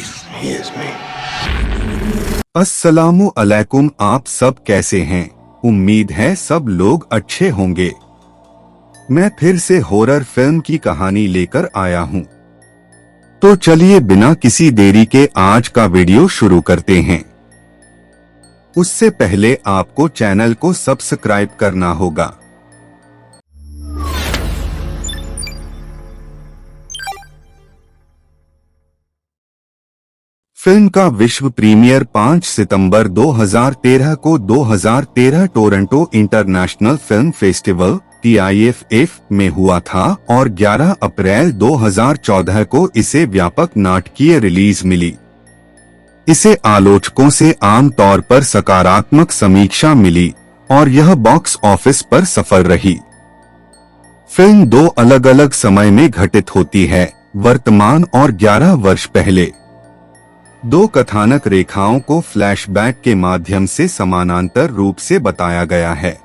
He is me. अस्सलामु अलैकुम। आप सब कैसे हैं? उम्मीद है सब लोग अच्छे होंगे। मैं फिर से हॉरर फिल्म की कहानी लेकर आया हूं। तो चलिए बिना किसी देरी के आज का वीडियो शुरू करते हैं। उससे पहले आपको चैनल को सब्सक्राइब करना होगा। फिल्म का विश्व प्रीमियर 5 सितंबर 2013 को 2013 Toronto international film festival TIFF में हुआ था और 11 अप्रैल 2014 को इसे व्यापक नाटकीय रिलीज मिली। इसे आलोचकों से आमतौर पर सकारात्मक समीक्षा मिली और यह बॉक्स ऑफिस पर सफल रही। फिल्म दो अलग अलग समय में घटित होती है, वर्तमान और 11 वर्ष पहले। दो कथानक रेखाओं को फ्लैशबैक के माध्यम से समानांतर रूप से बताया गया है।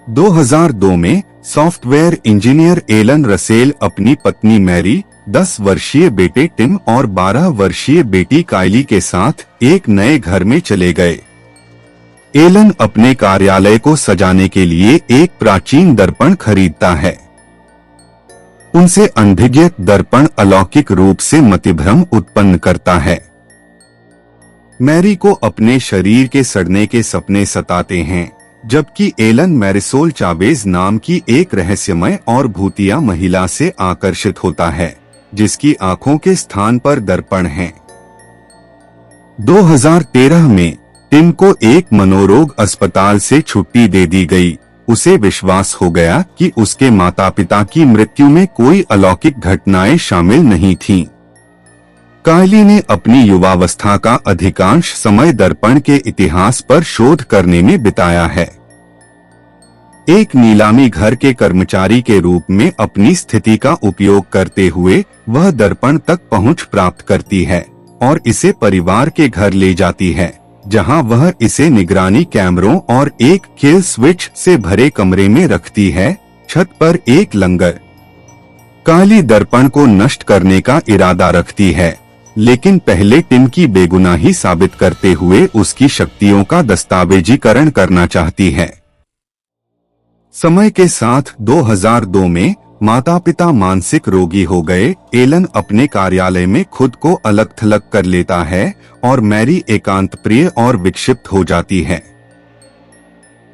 2002 में सॉफ्टवेयर इंजीनियर एलन रसेल अपनी पत्नी मैरी, 10 वर्षीय बेटे टिम और 12 वर्षीय बेटी काइली के साथ एक नए घर में चले गए। एलन अपने कार्यालय को सजाने के लिए एक प्राचीन दर्पण खरीदता है। उनसे अनभिज्ञ दर्पण अलौकिक रूप से मतिभ्रम उत्पन्न करता है। मैरी को अपने शरीर के सड़ने के सपने सताते हैं, जबकि एलन मैरिसोल चावेज नाम की एक रहस्यमय और भूतिया महिला से आकर्षित होता है, जिसकी आंखों के स्थान पर दर्पण है। 2013 में टिम को एक मनोरोग अस्पताल से छुट्टी दे दी गई। उसे विश्वास हो गया कि उसके माता पिता की मृत्यु में कोई अलौकिक घटनाएं शामिल नहीं थीं। काइली ने अपनी युवावस्था का अधिकांश समय दर्पण के इतिहास पर शोध करने में बिताया है। एक नीलामी घर के कर्मचारी के रूप में अपनी स्थिति का उपयोग करते हुए वह दर्पण तक पहुंच प्राप्त करती है और इसे परिवार के घर ले जाती है, जहां वह इसे निगरानी कैमरों और एक किल स्विच से भरे कमरे में रखती है। छत पर एक लंगर। काइली दर्पण को नष्ट करने का इरादा रखती है, लेकिन पहले टिम की बेगुनाही साबित करते हुए उसकी शक्तियों का दस्तावेजीकरण करना चाहती है। समय के साथ 2002 में माता पिता मानसिक रोगी हो गए। एलन अपने कार्यालय में खुद को अलग थलग कर लेता है और मैरी एकांत प्रिय और विक्षिप्त हो जाती है।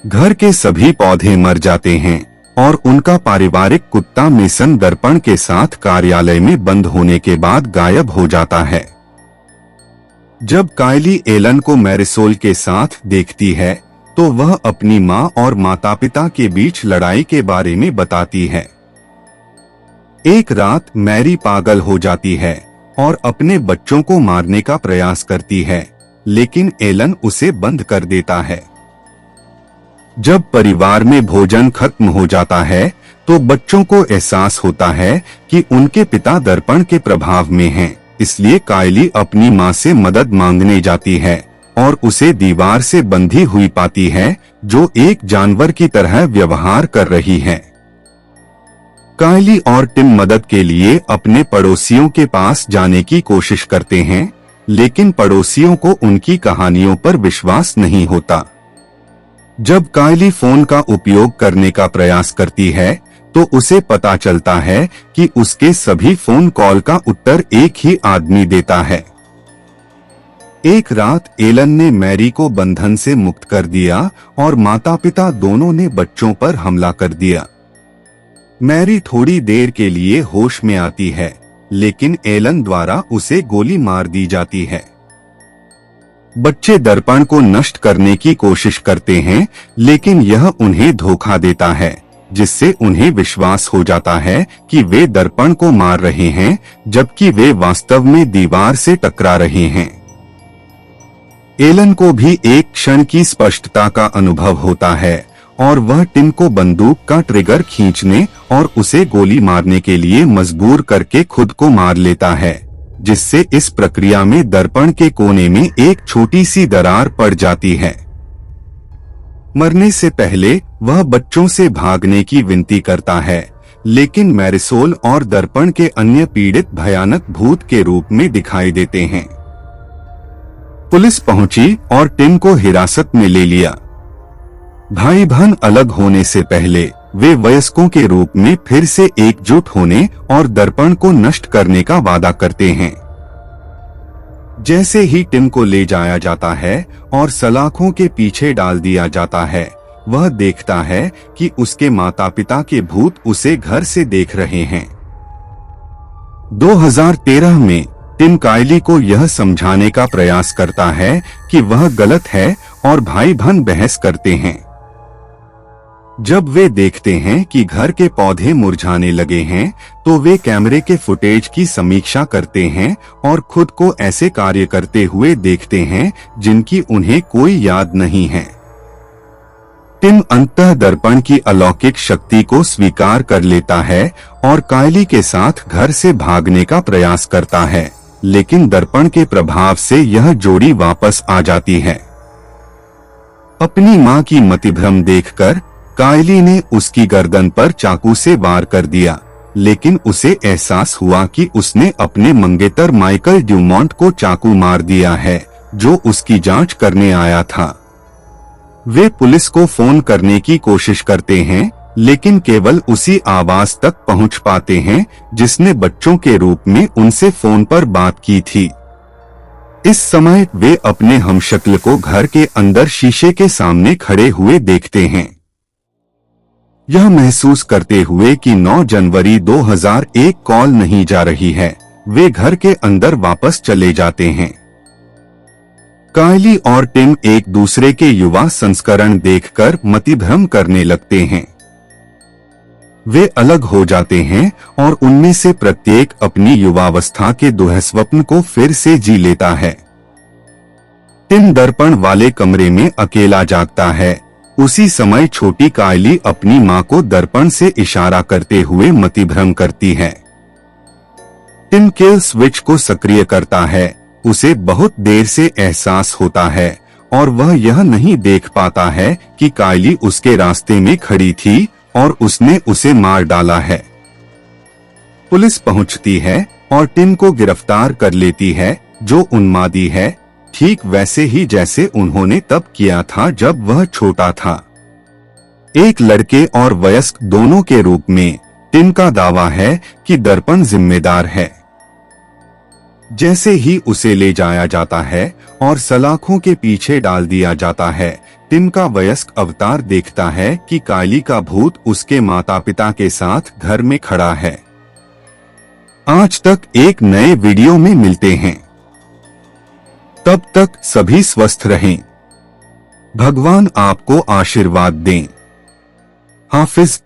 घर के सभी पौधे मर जाते हैं और उनका पारिवारिक कुत्ता मेसन दर्पण के साथ कार्यालय में बंद होने के बाद गायब हो जाता है। जब काइली एलन को मैरिसोल के साथ देखती है तो वह अपनी मां और माता पिता के बीच लड़ाई के बारे में बताती है। एक रात मैरी पागल हो जाती है और अपने बच्चों को मारने का प्रयास करती है, लेकिन एलन उसे बंद कर देता है। जब परिवार में भोजन खत्म हो जाता है तो बच्चों को एहसास होता है कि उनके पिता दर्पण के प्रभाव में हैं, इसलिए काइली अपनी मां से मदद मांगने जाती है और उसे दीवार से बंधी हुई पाती है, जो एक जानवर की तरह व्यवहार कर रही है। काइली और टिम मदद के लिए अपने पड़ोसियों के पास जाने की कोशिश करते हैं, लेकिन पड़ोसियों को उनकी कहानियों पर विश्वास नहीं होता। जब काइली फोन का उपयोग करने का प्रयास करती है तो उसे पता चलता है कि उसके सभी फोन कॉल का उत्तर एक ही आदमी देता है। एक रात एलन ने मैरी को बंधन से मुक्त कर दिया और माता पिता दोनों ने बच्चों पर हमला कर दिया। मैरी थोड़ी देर के लिए होश में आती है, लेकिन एलन द्वारा उसे गोली मार दी जाती है। बच्चे दर्पण को नष्ट करने की कोशिश करते हैं, लेकिन यह उन्हें धोखा देता है, जिससे उन्हें विश्वास हो जाता है कि वे दर्पण को मार रहे हैं, जबकि वे वास्तव में दीवार से टकरा रहे हैं। एलन को भी एक क्षण की स्पष्टता का अनुभव होता है और वह टिम को बंदूक का ट्रिगर खींचने और उसे गोली मारने के लिए मजबूर करके खुद को मार लेता है, जिससे इस प्रक्रिया में दर्पण के कोने में एक छोटी सी दरार पड़ जाती है। मरने से पहले वह बच्चों से भागने की विनती करता है, लेकिन मैरिसोल और दर्पण के अन्य पीड़ित भयानक भूत के रूप में दिखाई देते हैं। पुलिस पहुंची और टिम को हिरासत में ले लिया। भाई बहन अलग होने से पहले वे वयस्कों के रूप में फिर से एकजुट होने और दर्पण को नष्ट करने का वादा करते हैं। जैसे ही टिम को ले जाया जाता है और सलाखों के पीछे डाल दिया जाता है, वह देखता है कि उसके माता पिता के भूत उसे घर से देख रहे हैं। 2013 में टिम कायली को यह समझाने का प्रयास करता है कि वह गलत है और भाई बहन बहस करते हैं। जब वे देखते हैं कि घर के पौधे मुरझाने लगे हैं, तो वे कैमरे के फुटेज की समीक्षा करते हैं और खुद को ऐसे कार्य करते हुए देखते हैं जिनकी उन्हें कोई याद नहीं है। टिम अंततः दर्पण की अलौकिक शक्ति को स्वीकार कर लेता है और कायली के साथ घर से भागने का प्रयास करता है, लेकिन दर्पण के प्रभाव से यह जोड़ी वापस आ जाती है। अपनी मां की मतिभ्रम देखकर कायली ने उसकी गर्दन पर चाकू से वार कर दिया, लेकिन उसे एहसास हुआ कि उसने अपने मंगेतर माइकल ड्यूमोंट को चाकू मार दिया है, जो उसकी जांच करने आया था। वे पुलिस को फोन करने की कोशिश करते हैं, लेकिन केवल उसी आवाज तक पहुंच पाते हैं जिसने बच्चों के रूप में उनसे फोन पर बात की थी। इस समय वे अपने हमशक्ल को घर के अंदर शीशे के सामने खड़े हुए देखते हैं, यह महसूस करते हुए कि 9 जनवरी 2001 कॉल नहीं जा रही है। वे घर के अंदर वापस चले जाते हैं। कायली और टिम एक दूसरे के युवा संस्करण देखकर मतिभ्रम करने लगते हैं। वे अलग हो जाते हैं और उनमें से प्रत्येक अपनी युवावस्था के दुःस्वप्न को फिर से जी लेता है। टिम दर्पण वाले कमरे में अकेला जागता है। उसी समय छोटी कायली अपनी मां को दर्पण से इशारा करते हुए मतिभ्रम करती है। टिम किल स्विच को सक्रिय करता है। उसे बहुत देर से एहसास होता है और वह यह नहीं देख पाता है कि कायली उसके रास्ते में खड़ी थी और उसने उसे मार डाला है। पुलिस पहुंचती है और टिम को गिरफ्तार कर लेती है, जो उन्मादी है, ठीक वैसे ही जैसे उन्होंने तब किया था जब वह छोटा था। एक लड़के और वयस्क दोनों के रूप में टिम का दावा है कि दर्पण जिम्मेदार है। जैसे ही उसे ले जाया जाता है और सलाखों के पीछे डाल दिया जाता है, टिम का वयस्क अवतार देखता है कि कायली का भूत उसके माता पिता के साथ घर में खड़ा है। आज तक एक नए वीडियो में मिलते हैं। तब तक सभी स्वस्थ रहें। भगवान आपको आशीर्वाद दें। हाफिज।